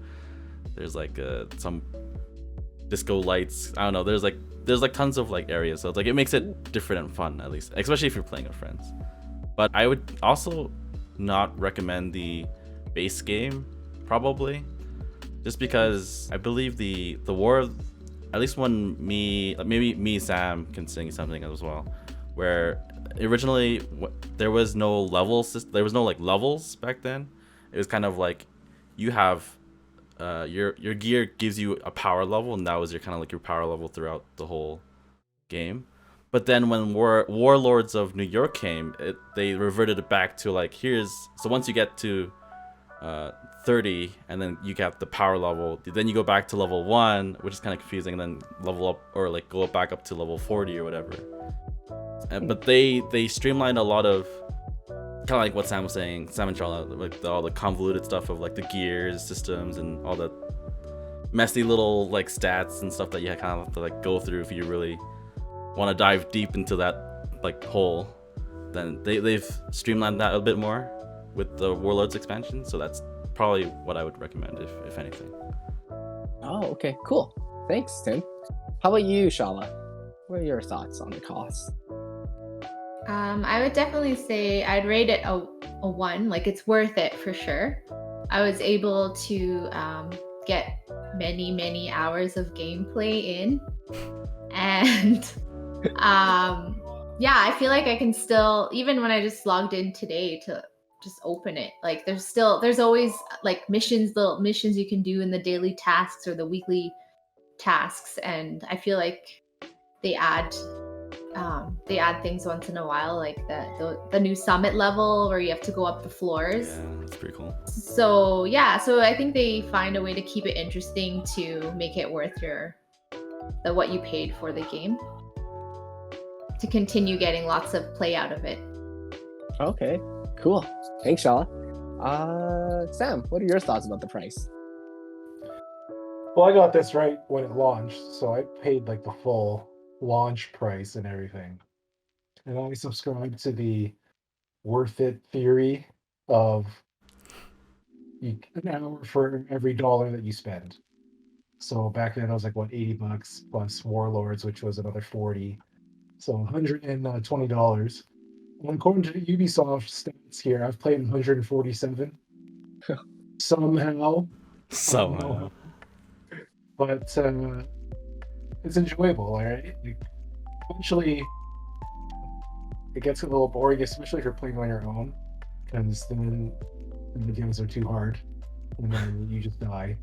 There's like some disco lights. I don't know. There's like tons of like areas. So it's like it makes it different and fun, at least, especially if you're playing with friends. But I would also not recommend the base game, probably, just because I believe the war of, at least when maybe Sam can sing something as well, where originally there was no level system, there was no like levels back then. It was kind of like you have your gear gives you a power level, and that was your kind of like your power level throughout the whole game. But then when Warlords of New York came, they reverted it back to like, so once you get to 30 and then you get the power level, then you go back to level 1, which is kind of confusing, and then level up or like go back up to level 40 or whatever. But they streamlined a lot of kind of like what Sam was saying, Sam and Charlotte, like all the convoluted stuff of like the gears systems and all the messy little like stats and stuff that you kind of have to like go through if you really want to dive deep into that like hole. Then they've streamlined that a bit more with the Warlords expansion, so that's probably what I would recommend if anything. Oh, okay, cool. Thanks, Tim. How about you, Shala? What are your thoughts on the cost? I would definitely say I'd rate it a 1. Like, it's worth it for sure. I was able to get many hours of gameplay in, and yeah, I feel like I can still, even when I just logged in today to just open it, like there's always like little missions you can do in the daily tasks or the weekly tasks, and I feel like they add things once in a while, like the new summit level where you have to go up the floors. Yeah, that's pretty cool. So I think they find a way to keep it interesting to make it worth what you paid for the game, to continue getting lots of play out of it. Okay, cool. Thanks, Shala. Sam, what are your thoughts about the price? Well, I got this right when it launched, so I paid like the full launch price and everything. And I subscribe to the worth it theory of an hour for every dollar that you spend. So back then I was like, what, $80 plus Warlords, which was another 40. So $120. And according to Ubisoft stats here, I've played 147. Somehow. But it's enjoyable, all right? Eventually, it gets a little boring, especially if you're playing on your own, because then the games are too hard, and then you just die,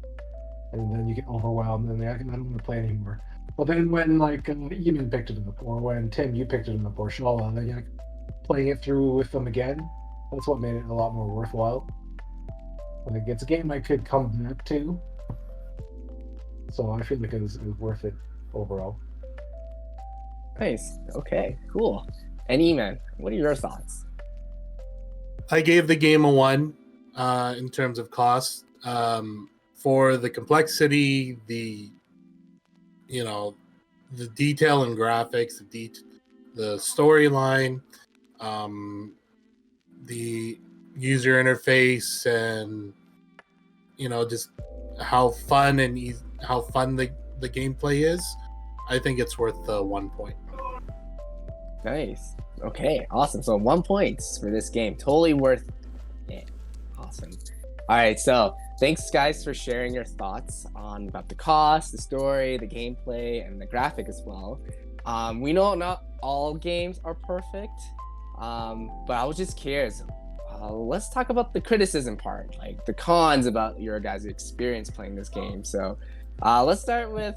and then you get overwhelmed, and I don't want to play anymore. But then when like Eamon picked it up, or when Tim you picked it up, or Shala, then you're playing it through with them again, that's what made it a lot more worthwhile. Like, it's a game I could come back to, so I feel like it was worth it overall. Nice. Okay, cool. And Eman, what are your thoughts? I gave the game a 1 in terms of cost. For the complexity, the detail and graphics, the storyline, the user interface, and just how fun the gameplay is. I think it's worth the 1 point. Nice. Okay, awesome. So 1 point for this game. Totally worth it. Awesome. All right, so thanks guys for sharing your thoughts about the cost, the story, the gameplay, and the graphic as well. We know not all games are perfect, but I was just curious. Let's talk about the criticism part, like the cons about your guys' experience playing this game. So let's start with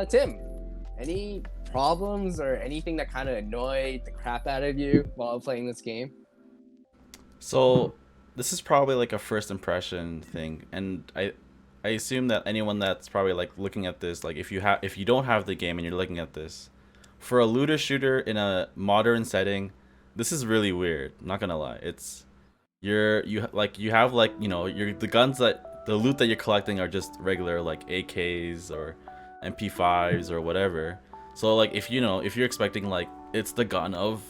Tim. Any problems or anything that kind of annoyed the crap out of you while playing this game? So this is probably like a first impression thing, and I assume that anyone that's probably like looking at this, like if you don't have the game and you're looking at this, for a looter shooter in a modern setting, this is really weird. I'm not gonna lie. The guns that the loot that you're collecting are just regular like AKs or MP5s or whatever. So like if you're expecting like it's the gun of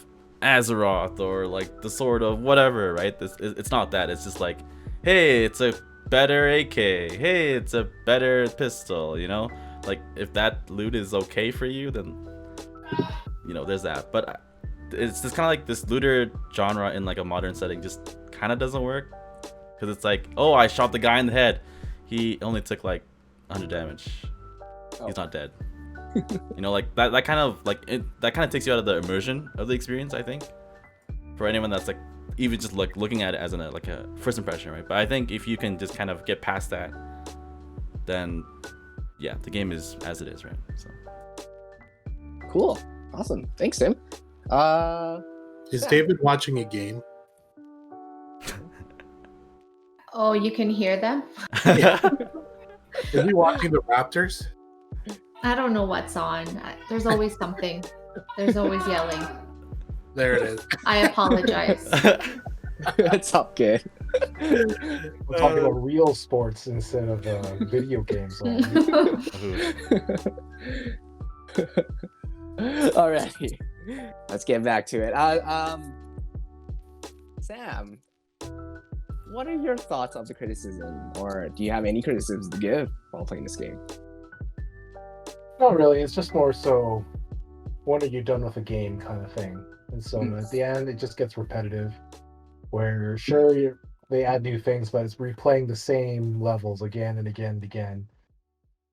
Azeroth or like the sword of whatever, right? It's not that. It's just like, hey, it's a better AK. Hey, it's a better pistol. Like if that loot is okay for you, then there's that. But it's just kind of like this looter genre in like a modern setting just kind of doesn't work, because it's like, oh, I shot the guy in the head. He only took like 100 damage. He's not dead. Like that kind of takes you out of the immersion of the experience, I think, for anyone that's like even just like looking at it as like a first impression, right? But I think if you can just kind of get past that, then yeah, the game is as it is, right? So cool. Awesome. Thanks, Tim. Is Yeah. David watching a game? Oh, you can hear them? Is he watching the Raptors? I don't know what's on. There's always something. There's always yelling. There it is. I apologize. It's all good. We're talking about real sports instead of video games. Alrighty, let's get back to it. Sam, what are your thoughts of the criticism, or do you have any criticisms to give while playing this game? Not really. It's just more so, when are you done with a game kind of thing. And so at the end, it just gets repetitive. Where sure, they add new things, but it's replaying the same levels again and again and again,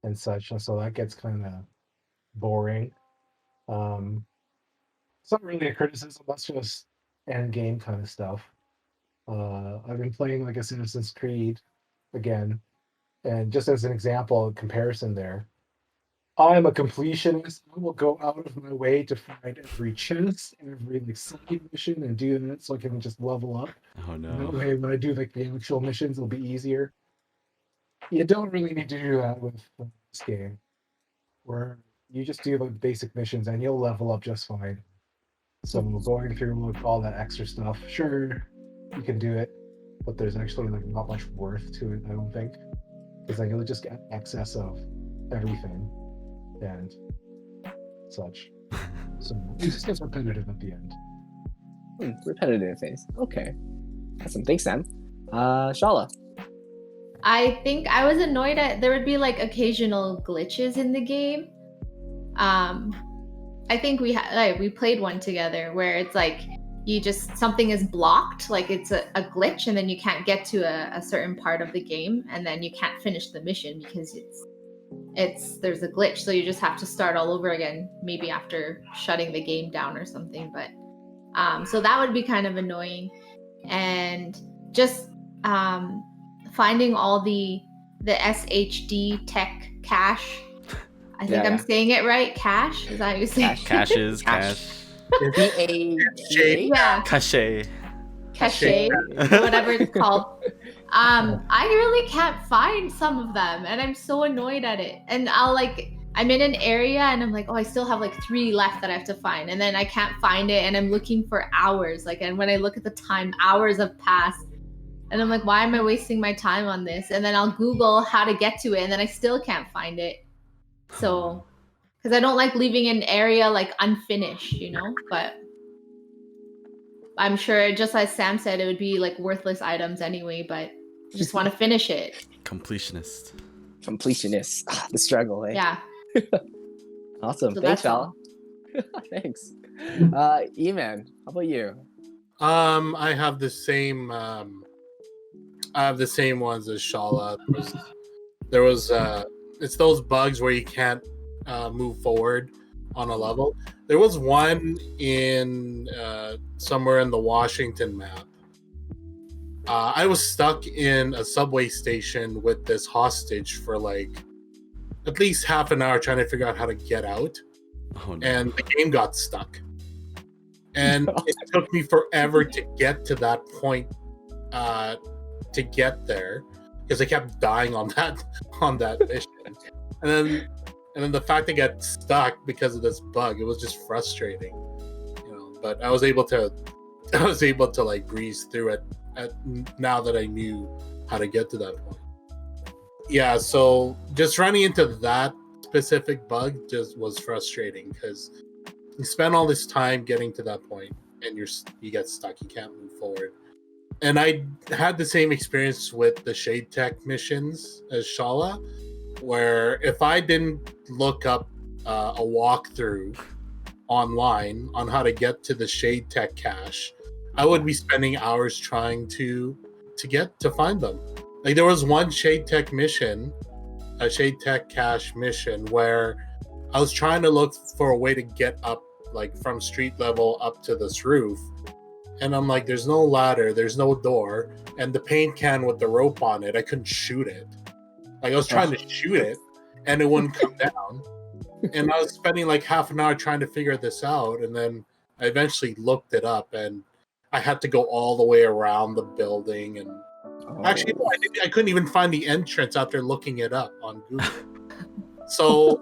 and such. And so that gets kind of boring. It's not really a criticism. That's just end game kind of stuff. I've been playing like Assassin's Creed again, and just as an example, a comparison there. I'm a completionist. I will go out of my way to find every chest, every like side mission, and do that so I can just level up. Oh That no. way, when I do like the actual missions, it'll be easier. You don't really need to do that with this game, where you just do like basic missions and you'll level up just fine. So going through with all that extra stuff, sure, you can do it, but there's actually like not much worth to it, I don't think, because then you'll just get excess of everything and such. So it just gets repetitive at the end. Repetitive things. Okay. Awesome. Thanks, Sam. Shala. I think I was annoyed at there would be like occasional glitches in the game. I think we played one together where it's like you just something is blocked, like it's a glitch, and then you can't get to a certain part of the game, and then you can't finish the mission because there's a glitch, so you just have to start all over again, maybe after shutting the game down or something. But so that would be kind of annoying, and just finding all the SHD tech cache. I think I'm saying it right. Cache? Is that how you say it? Caches, cash. C-A-C-H? Yeah, Cache. cache, whatever it's called. I really can't find some of them, and I'm so annoyed at it. And I'm in an area, and I'm like, oh, I still have like 3 left that I have to find, and then I can't find it, and I'm looking for hours. And when I look at the time, hours have passed, and I'm like, why am I wasting my time on this? And then I'll Google how to get to it, and then I still can't find it. So, because I don't like leaving an area like unfinished, but I'm sure, just as Sam said, it would be like worthless items anyway, but I just want to finish it. Completionist. Completionist. The struggle, eh? Yeah. Awesome. So Thanks, that's all. Shala. Thanks. Eman, how about you? I have the same ones as Shala. There was it's those bugs where you can't move forward on a level. There was one in somewhere in the Washington map. I was stuck in a subway station with this hostage for like at least half an hour trying to figure out how to get out. Oh no. And the game got stuck. And it took me forever to get to that point, to get there, because I kept dying on that mission. And then the fact I got stuck because of this bug, it was just frustrating, But I was able to like breeze through it now that I knew how to get to that point. Yeah, so just running into that specific bug just was frustrating because you spend all this time getting to that point and you get stuck. You can't move forward. And I had the same experience with the Shade Tech missions as Shala, where if I didn't look up a walkthrough online on how to get to the Shade Tech cache, I would be spending hours trying to find them. Like there was one Shade Tech mission, a Shade Tech cache mission, where I was trying to look for a way to get up, like from street level up to this roof. And I'm like, there's no ladder, there's no door, and the paint can with the rope on it, I couldn't shoot it. Like I was trying to shoot it, and it wouldn't come down. and I was spending like half an hour trying to figure this out, and then I eventually looked it up, and I had to go all the way around the building. And actually, no, I couldn't even find the entrance after looking it up on Google. So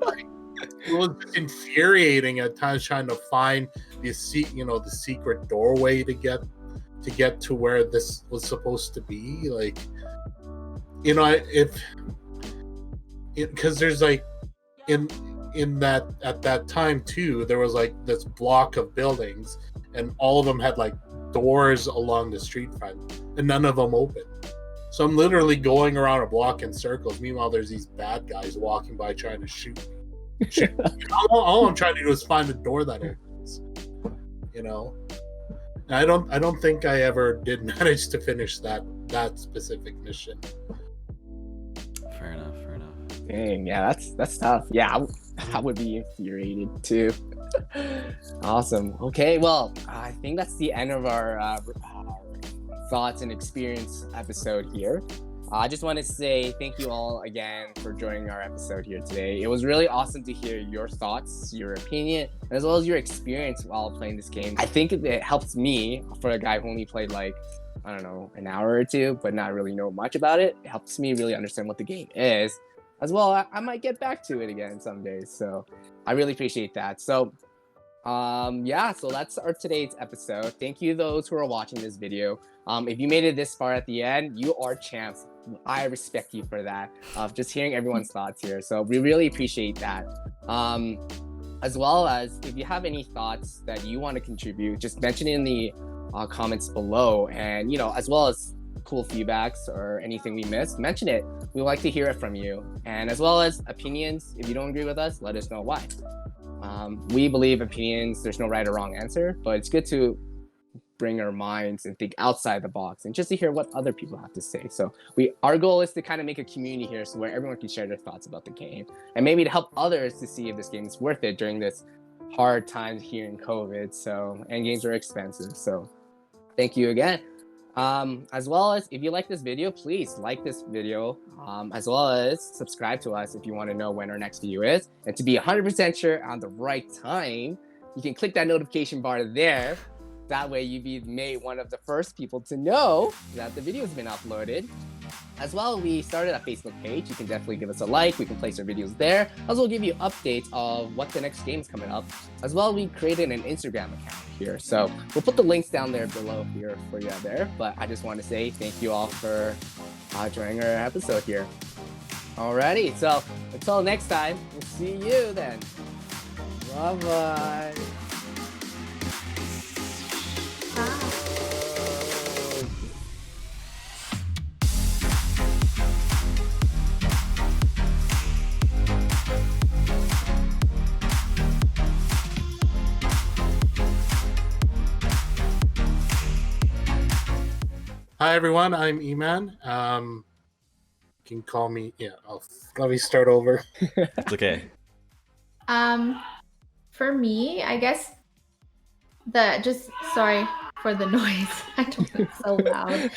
it was infuriating at times trying to find the secret doorway to get to where this was supposed to be. Like, because there's like in that at that time too, there was like this block of buildings, and all of them had like doors along the street front, and none of them open. So I'm literally going around a block in circles. Meanwhile, there's these bad guys walking by trying to shoot me. All I'm trying to do is find a door that opens. And I don't think I ever did manage to finish that specific mission. Fair enough. Dang, yeah, that's tough. Yeah, I would be infuriated too. Awesome. Okay, well, I think that's the end of our thoughts and experience episode here. I just want to say thank you all again for joining our episode here today. It was really awesome to hear your thoughts, your opinion, as well as your experience while playing this game. I think it helps me, for a guy who only played like, I don't know, an hour or two, but not really know much about it. It helps me really understand what the game is. As well, I might get back to it again someday. So I really appreciate that. So so that's our today's episode. Thank you those who are watching this video. If you made it this far at the end, you are champs. I respect you for that. Just hearing everyone's thoughts here. So we really appreciate that. As well as if you have any thoughts that you want to contribute, just mention it in the comments below. And, as well as cool feedbacks or anything we missed, mention it. We like to hear it from you. And as well as opinions, if you don't agree with us, let us know why. We believe opinions, there's no right or wrong answer, but it's good to bring our minds and think outside the box and just to hear what other people have to say. So our goal is to kind of make a community here so where everyone can share their thoughts about the game and maybe to help others to see if this game is worth it during this hard time here in COVID. And games are expensive. So thank you again. As well as if you like this video, please like this video, as well as subscribe to us if you want to know when our next video is. And to be 100% sure on the right time, you can click that notification bar there. That way you'll be made one of the first people to know that the video has been uploaded. As well, we started a Facebook page. You can definitely give us a like. We can place our videos there. As well, give you updates of what the next game is coming up. As well, we created an Instagram account here. So we'll put the links down there below here for you there. But I just want to say thank you all for joining our episode here. Alrighty, so until next time, we'll see you then. Bye-bye. Hi everyone, I'm Eman. You can call me. Let me start over. It's okay. For me, I guess sorry for the noise. I don't know, it's so loud.